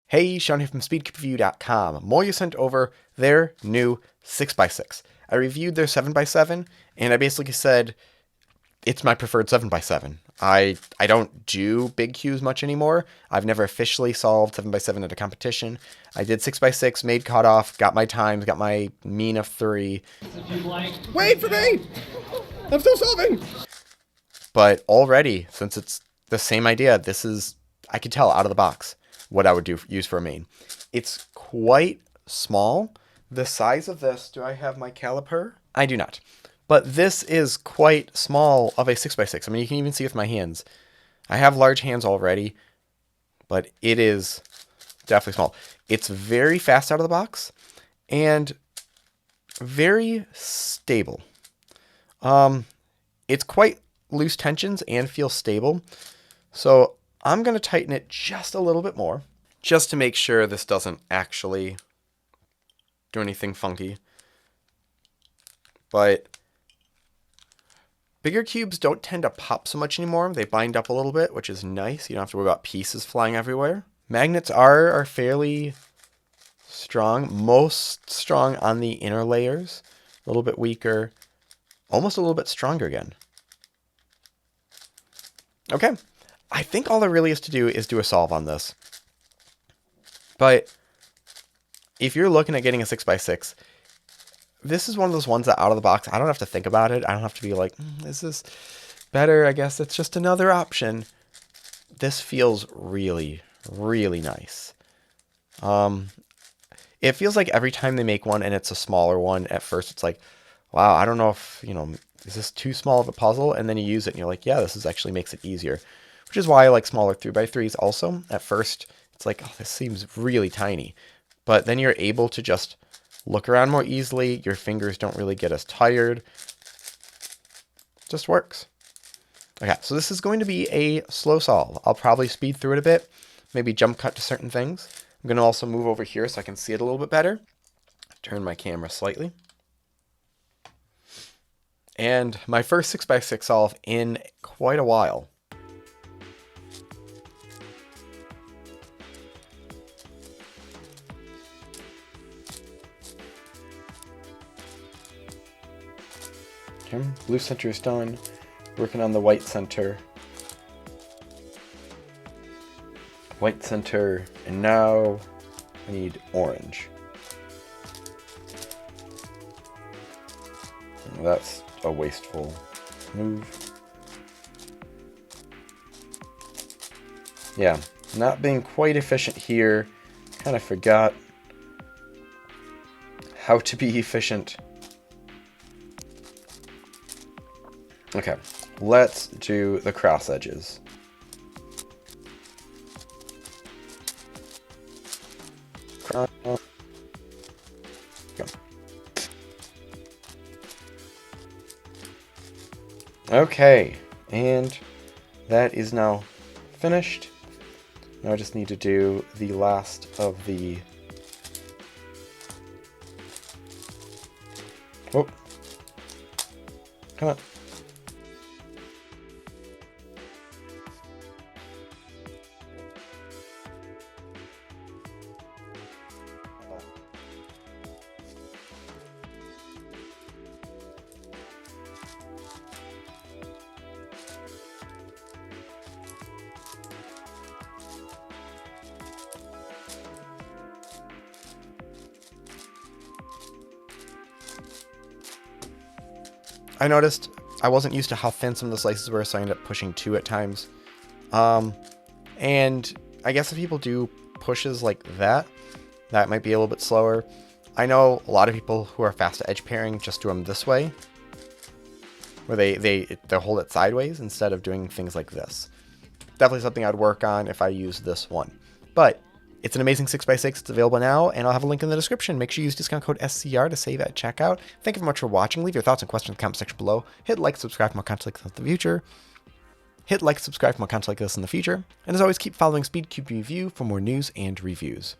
Hey, Sean here from SpeedCubeReview.com. MoYu sent over their new 6x6. I reviewed their 7x7, and I basically said it's my preferred 7x7. I don't do big cubes much anymore. I've never officially solved 7x7 at a competition. I did 6x6, made cutoff, got my times, got my mean of 3. Wait for me! I'm still solving! But already, since it's the same idea, this is, I could tell out of the box what I would use for a main. It's quite small. The size of this, do I have my caliper? I do not. But this is quite small of a 6x6. I mean, you can even see with my hands. I have large hands already, but it is definitely small. It's very fast out of the box and very stable. It's quite loose tensions and feels stable. So I'm going to tighten it just a little bit more, just to make sure this doesn't actually do anything funky. But bigger cubes don't tend to pop so much anymore. They bind up a little bit, which is nice. You don't have to worry about pieces flying everywhere. Magnets are fairly strong, most strong on the inner layers, a little bit weaker, almost a little bit stronger again. Okay. I think all there really is to do is do a solve on this. But if you're looking at getting a 6x6, this is one of those ones that out of the box, I don't have to think about it. I don't have to be like, is this better? I guess it's just another option. This feels really, really nice. It feels like every time they make one and it's a smaller one, at first it's like, wow, I don't know if, is this too small of a puzzle? And then you use it and you're like, yeah, this actually makes it easier. Which is why I like smaller 3x3s also. At first, it's like, oh, this seems really tiny. But then you're able to just look around more easily. Your fingers don't really get as tired. It just works. Okay, so this is going to be a slow solve. I'll probably speed through it a bit, maybe jump cut to certain things. I'm going to also move over here so I can see it a little bit better. Turn my camera slightly. And my first 6x6 solve in quite a while. Okay, blue center is done. Working on the white center. White center, and now I need orange. That's a wasteful move. Yeah, not being quite efficient here. Kind of forgot how to be efficient. Okay, let's do the cross edges. Okay, and that is now finished. Now I just need to do the last of the... Oh, come on. I noticed I wasn't used to how thin some of the slices were, so I ended up pushing 2 at times. And I guess if people do pushes like that, that might be a little bit slower. I know a lot of people who are fast at edge pairing just do them this way, where they hold it sideways instead of doing things like this. Definitely something I'd work on if I use this one. But it's an amazing 6x6. It's available now, and I'll have a link in the description. Make sure you use discount code SCR to save at checkout. Thank you very much for watching. Leave your thoughts and questions in the comment section below. Hit like, subscribe for more content like this in the future. Hit like, subscribe for more content like this in the future. And as always, keep following SpeedCube Review for more news and reviews.